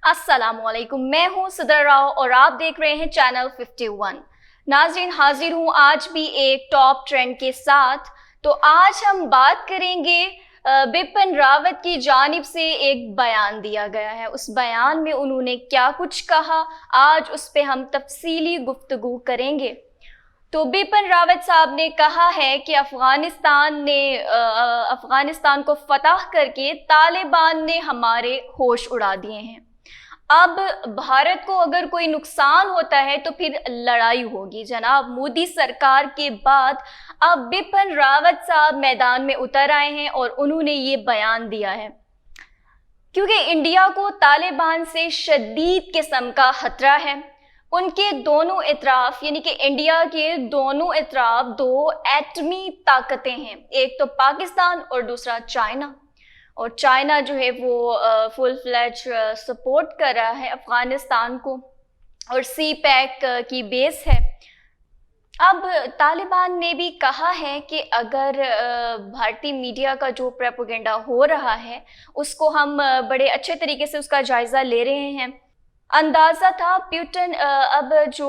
अस्सलाम वालेकुम, मैं हूँ सदर राव और आप देख रहे हैं चैनल 51। नाज़रीन, हाजिर हूँ आज भी एक टॉप ट्रेंड के साथ। तो आज हम बात करेंगे बिपिन रावत की जानिब से एक बयान दिया गया है। उस बयान में उन्होंने क्या कुछ कहा, आज उस पे हम तफसीली गुफ्तगू करेंगे। तो बिपिन रावत साहब ने कहा है कि अफगानिस्तान को फतह करके तालिबान ने हमारे होश उड़ा दिए हैं। अब भारत को अगर कोई नुकसान होता है तो फिर लड़ाई होगी। जनाब मोदी सरकार के बाद अब बिपिन रावत साहब मैदान में उतर आए हैं और उन्होंने ये बयान दिया है, क्योंकि इंडिया को तालिबान से शदीद किस्म का खतरा है। उनके दोनों इतराफ यानी कि इंडिया के दोनों इतराफ दो एटमी ताकतें हैं, एक तो पाकिस्तान और दूसरा चाइना। और चाइना जो है वो फुल फ्लैज सपोर्ट कर रहा है अफगानिस्तान को और सी पैक की बेस है। अब तालिबान ने भी कहा है कि अगर भारतीय मीडिया का जो प्रोपेगेंडा हो रहा है उसको हम बड़े अच्छे तरीके से उसका जायज़ा ले रहे हैं। अंदाज़ा था प्यूटन अब जो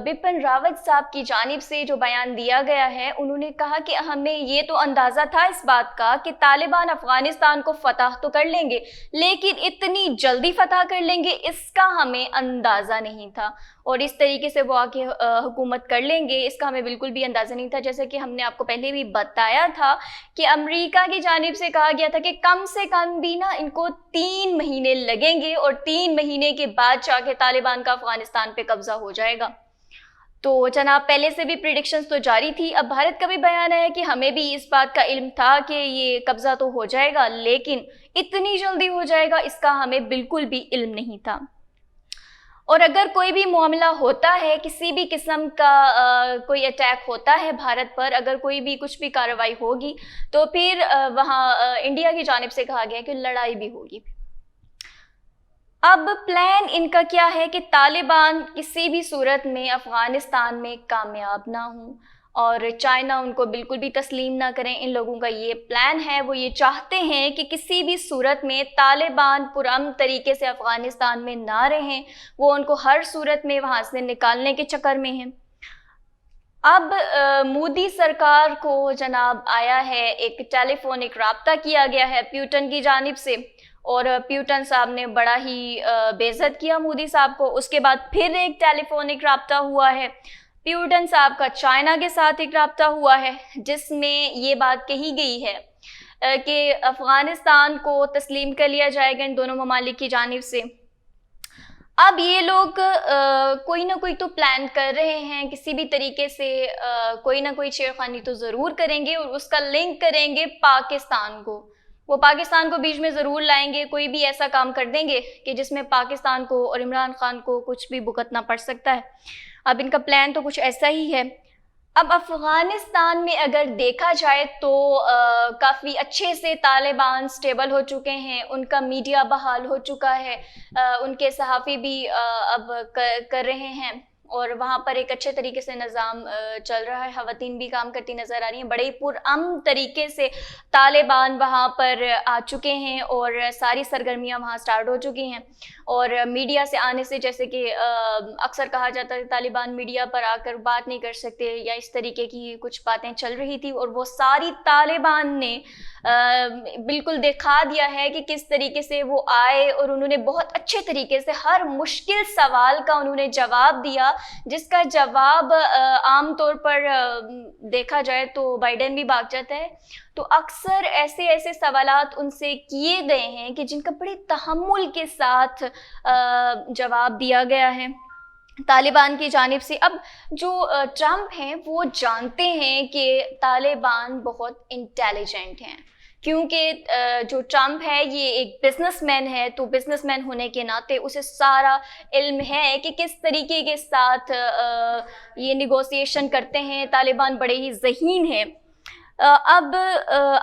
बिपिन रावत साहब की जानिब से जो बयान दिया गया है, उन्होंने कहा कि हमें ये तो अंदाज़ा था इस बात का कि तालिबान अफ़गानिस्तान को फ़तह तो कर लेंगे, लेकिन इतनी जल्दी फ़तह कर लेंगे इसका हमें अंदाज़ा नहीं था, और इस तरीके से वो आके हुकूमत कर लेंगे इसका हमें बिल्कुल भी अंदाज़ा नहीं था। जैसे कि हमने आपको पहले भी बताया था कि अमेरिका की जानिब से कहा गया था कि कम से कम भी ना इनको 3 महीने लगेंगे और 3 महीने के बाद जाके तालिबान का अफगानिस्तान पे कब्जा हो जाएगा। तो जनाब पहले से भी प्रिडिक्शंस तो जारी थी। अब भारत का भी बयान है कि हमें भी इस बात का इल्म था कि ये कब्जा तो हो जाएगा, लेकिन इतनी जल्दी हो जाएगा इसका हमें बिल्कुल भी इल्म नहीं था। और अगर कोई भी मामला होता है, किसी भी किस्म का कोई अटैक होता है भारत पर, अगर कोई भी कुछ भी कार्रवाई होगी तो फिर वहाँ इंडिया की जानिब से कहा गया कि लड़ाई भी होगी। अब प्लान इनका क्या है कि तालिबान किसी भी सूरत में अफ़गानिस्तान में कामयाब ना हों और चाइना उनको बिल्कुल भी तस्लीम ना करें। इन लोगों का ये प्लान है, वो ये चाहते हैं कि किसी भी सूरत में तालिबान पुरअमन तरीके से अफ़गानिस्तान में ना रहें, वो उनको हर सूरत में वहाँ से निकालने के चक्कर में हैं। अब मोदी सरकार को जनाब आया है एक टेलीफोनिक राब्ता किया गया है प्यूटन की जानिब से, और प्यूटन साहब ने बड़ा ही बेइज्जत किया मोदी साहब को। उसके बाद फिर एक टेलीफोनिक राब्ता हुआ है प्यूटन साहब का चाइना के साथ एक राब्ता हुआ है, जिसमें ये बात कही गई है कि अफ़गानिस्तान को तस्लीम कर लिया जाएगा इन दोनों ममालिक की जानिब से। अब ये लोग कोई ना कोई तो प्लान कर रहे हैं, किसी भी तरीके से कोई ना कोई छेड़खानी तो ज़रूर करेंगे और उसका लिंक करेंगे पाकिस्तान को। वो पाकिस्तान को बीच में ज़रूर लाएंगे, कोई भी ऐसा काम कर देंगे कि जिसमें पाकिस्तान को और इमरान खान को कुछ भी भुगतना पड़ सकता है। अब इनका प्लान तो कुछ ऐसा ही है। अब अफ़गानिस्तान में अगर देखा जाए तो काफ़ी अच्छे से तालिबान स्टेबल हो चुके हैं, उनका मीडिया बहाल हो चुका है, उनके सहाफ़ी भी अब कर रहे हैं और वहाँ पर एक अच्छे तरीके से निज़ाम चल रहा है। ख़वातीन भी काम करती नज़र आ रही हैं, बड़े ही पुरअमन तरीके से तालिबान वहाँ पर आ चुके हैं और सारी सरगर्मियाँ वहाँ स्टार्ट हो चुकी हैं। और मीडिया से आने से, जैसे कि अक्सर कहा जाता है तालिबान मीडिया पर आकर बात नहीं कर सकते या इस तरीके की कुछ बातें चल रही थी, और वो सारी तालिबान ने बिल्कुल दिखा दिया है कि किस तरीके से वो आए और उन्होंने बहुत अच्छे तरीके से हर मुश्किल सवाल का उन्होंने जवाब दिया, जिसका जवाब आम तौर पर देखा जाए तो बाइडेन भी भाग जाता है। तो अक्सर ऐसे ऐसे सवालात उनसे किए गए हैं कि जिनका बड़े तहम्मुल के साथ जवाब दिया गया है तालिबान की जानिब से। अब जो ट्रम्प हैं वो जानते हैं कि तालिबान बहुत इंटेलिजेंट हैं, क्योंकि जो ट्रम्प है ये एक बिजनेसमैन है, तो बिजनेसमैन होने के नाते उसे सारा इल्म है कि किस तरीके के साथ ये निगोशिएशन करते हैं। तालिबान बड़े ही ज़हीन हैं। अब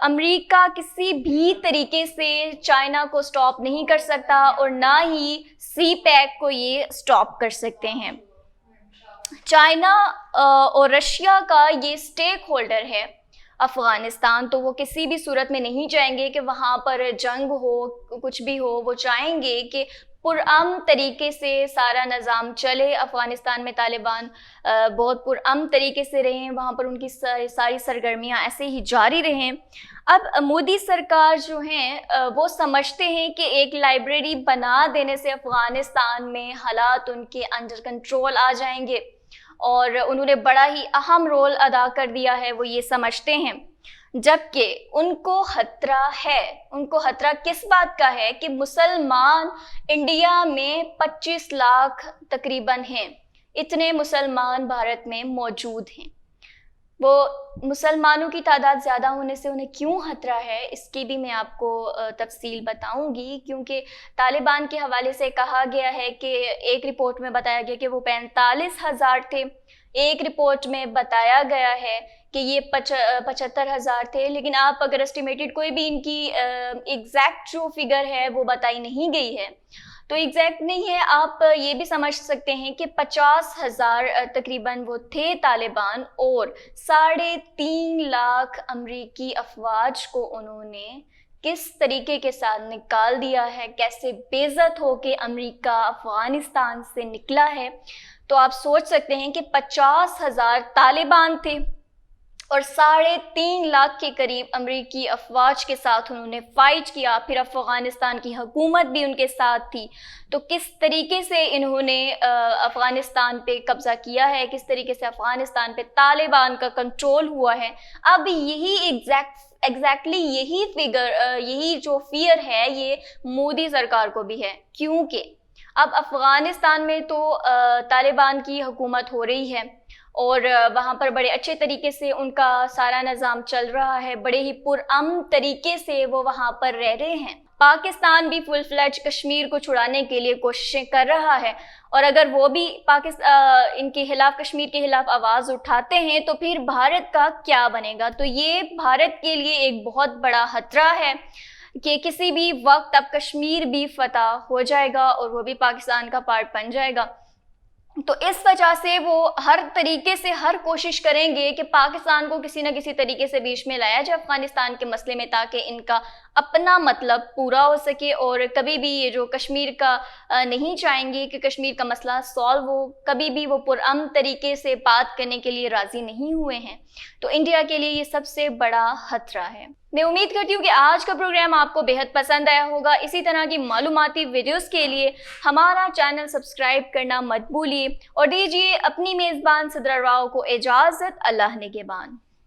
अमेरिका किसी भी तरीके से चाइना को स्टॉप नहीं कर सकता और ना ही सी पैक को ये स्टॉप कर सकते हैं। चाइना और रशिया का ये स्टेक होल्डर है अफ़गानिस्तान, तो वो किसी भी सूरत में नहीं चाहेंगे कि वहाँ पर जंग हो, कुछ भी हो। वो चाहेंगे कि पुरअमन तरीके से सारा निज़ाम चले। अफ़गानिस्तान में तालिबान बहुत पुरअमन तरीके से रहें, वहाँ पर उनकी सारी सरगर्मियाँ ऐसे ही जारी रहें। अब मोदी सरकार जो हैं वो समझते हैं कि एक लाइब्रेरी बना देने से अफ़गानिस्तान में हालात उनके अंडर कंट्रोल आ जाएंगे, और उन्होंने बड़ा ही अहम रोल अदा कर दिया है, वो ये समझते हैं। जबकि उनको खतरा है, उनको खतरा किस बात का है कि मुसलमान इंडिया में 25 लाख तकरीबन हैं, इतने मुसलमान भारत में मौजूद हैं। वो मुसलमानों की तादाद ज़्यादा होने से उन्हें क्यों खतरा है, इसकी भी मैं आपको तफसील बताऊंगी, क्योंकि तालिबान के हवाले से कहा गया है कि एक रिपोर्ट में बताया गया कि वो 45,000 थे, एक रिपोर्ट में बताया गया है कि ये 75,000 थे, लेकिन आप अगर एस्टिमेटेड कोई भी इनकी एग्जैक्ट जो फिगर है वो बताई नहीं गई है, तो एग्जैक्ट नहीं है। आप ये भी समझ सकते हैं कि 50,000 तकरीबन वो थे तालिबान, और 3.5 लाख अमरीकी अफवाज को उन्होंने किस तरीके के साथ निकाल दिया है, कैसे बेइज्जत हो के अमरीका अफ़गानिस्तान से निकला है। तो आप सोच सकते हैं कि 50,000 तालिबान थे और 3.5 लाख के करीब अमरीकी अफवाज के साथ उन्होंने फ़ाइट किया, फिर अफ़गानिस्तान की हुकूमत भी उनके साथ थी। तो किस तरीके से इन्होंने अफ़गानिस्तान पे कब्ज़ा किया है, किस तरीके से अफ़गानिस्तान पे तालिबान का कंट्रोल हुआ है। अब यही एग्जैक्टली यही फिगर, यही जो फियर है, ये मोदी सरकार को भी है, क्योंकि अब अफ़गानिस्तान में तो तालिबान की हुकूमत हो रही है और वहाँ पर बड़े अच्छे तरीके से उनका सारा निज़ाम चल रहा है, बड़े ही पुरअमन तरीके से वो वहाँ पर रह रहे हैं। पाकिस्तान भी फुल फ्लैज कश्मीर को छुड़ाने के लिए कोशिशें कर रहा है, और अगर वो भी इनके खिलाफ, कश्मीर के खिलाफ आवाज़ उठाते हैं तो फिर भारत का क्या बनेगा। तो ये भारत के लिए एक बहुत बड़ा खतरा है कि किसी भी वक्त अब कश्मीर भी फतह हो जाएगा और वो भी पाकिस्तान का पार्ट बन जाएगा। तो इस वजह से वो हर तरीके से हर कोशिश करेंगे कि पाकिस्तान को किसी न किसी तरीके से बीच में लाया जाए अफ़गानिस्तान के मसले में, ताकि इनका अपना मतलब पूरा हो सके, और कभी भी ये जो कश्मीर का नहीं चाहेंगे कि कश्मीर का मसला सॉल्व हो, कभी भी वो पुरअमन तरीके से बात करने के लिए राज़ी नहीं हुए हैं। तो इंडिया के लिए ये सबसे बड़ा खतरा है। मैं उम्मीद करती हूँ कि आज का प्रोग्राम आपको बेहद पसंद आया होगा। इसी तरह की मालूमाती वीडियोस के लिए हमारा चैनल सब्सक्राइब करना मत भूलिए, और दीजिए अपनी मेज़बान सदरा राव को इजाज़त। अल्लाह निगहबान।